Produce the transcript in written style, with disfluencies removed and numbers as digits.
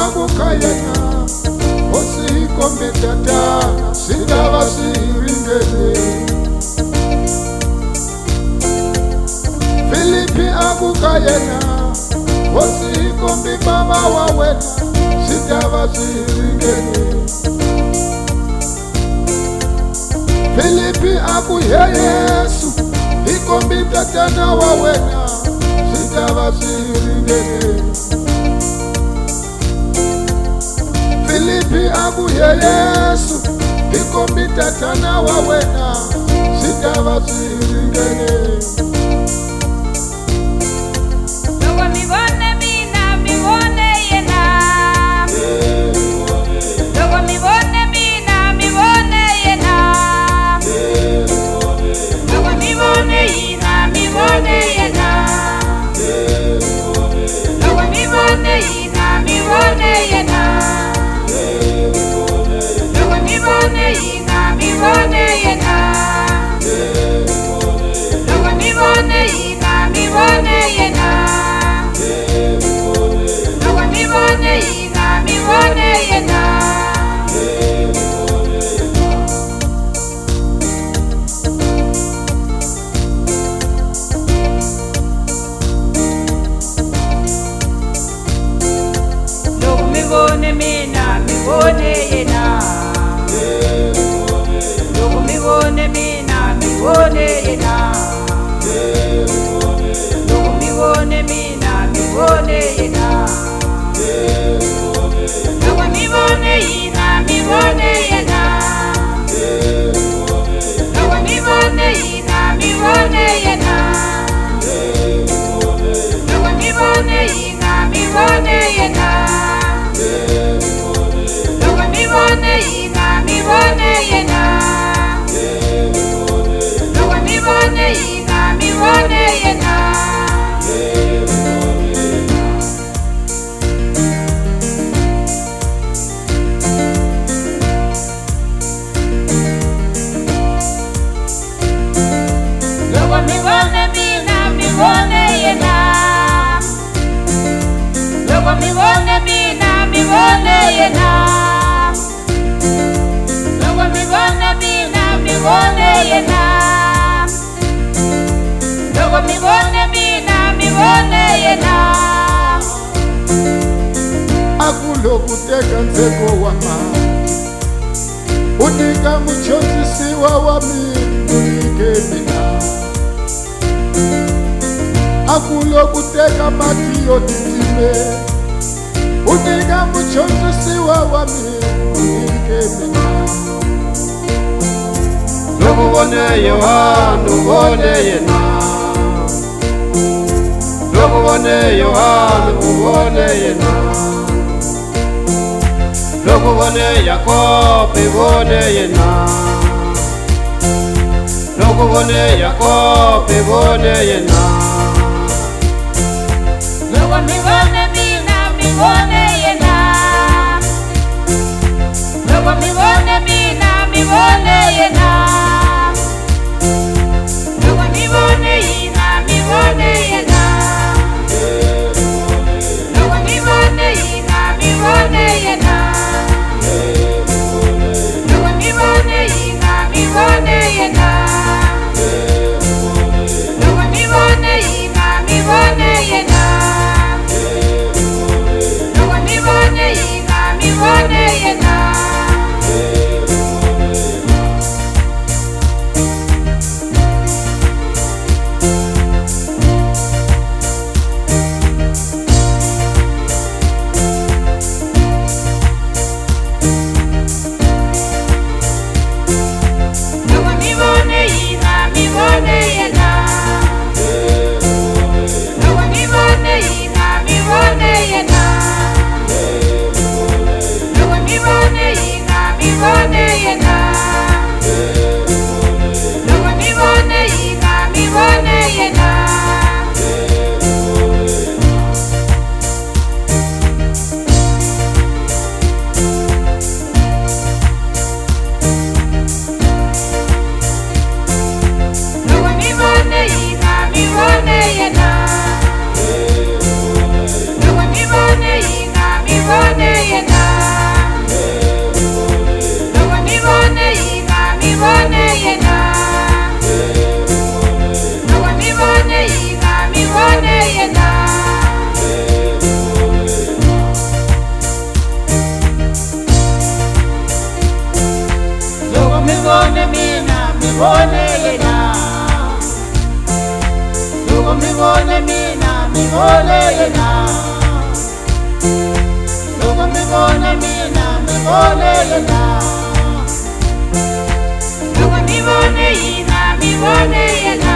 akukayena Osikombe tata Sindava siringene Filipi akukayena Osikombe baba wawena Sindava siringene Filipi akuye Yesu Ikombi tatana wawena Sindava siringene Filipi akuye Yesu Ikombi tatana wawena Sindava siringene Logo mibone mina mibone yena Logo mibone mina mibone yena Logo mibone ina mibone yena Logo mibone ina mibone yena Logo mibone ina mibone yena Logo mibone ina mibone yena Logo mibone ina mibone yena Logo mibone mina mibone yena Logo mibone mina mibone yena Logo mibone mina mibone yena Logo mibone ina mibone yena Logo mibone ina mibone yena Logo mibone ina mibone yena Logo mibone ina mibone yena Logo mibone ina mibone yena Logo mibone mina mibone yena Logo mibone mina mibone yena Logo mibone mina mibone yena Logo mibone mina mibone yena Akulokuteka nzeko wama Unika mchotisiwa wami Unike mina Akulokuteka matiyo titime Unika mchotisiwa wami Unike mina Nukubone Yohana ubone yena Nukubone Yohana ubone yena Nukubone Yakobo ubone yena Nukubone Yakobo ubone yena Logo mibone mina mibone yena Logo mibone mina mibone yena Logo mibone ina mibone yena Logo mibone ina mibone yena Logo mibone ina mibone yena Logo mibone ina mibone yena Logo mibone ina mibone yena mibone yena. Loko mibone mina, mibone yena. Loko mibone yena, mibone yena.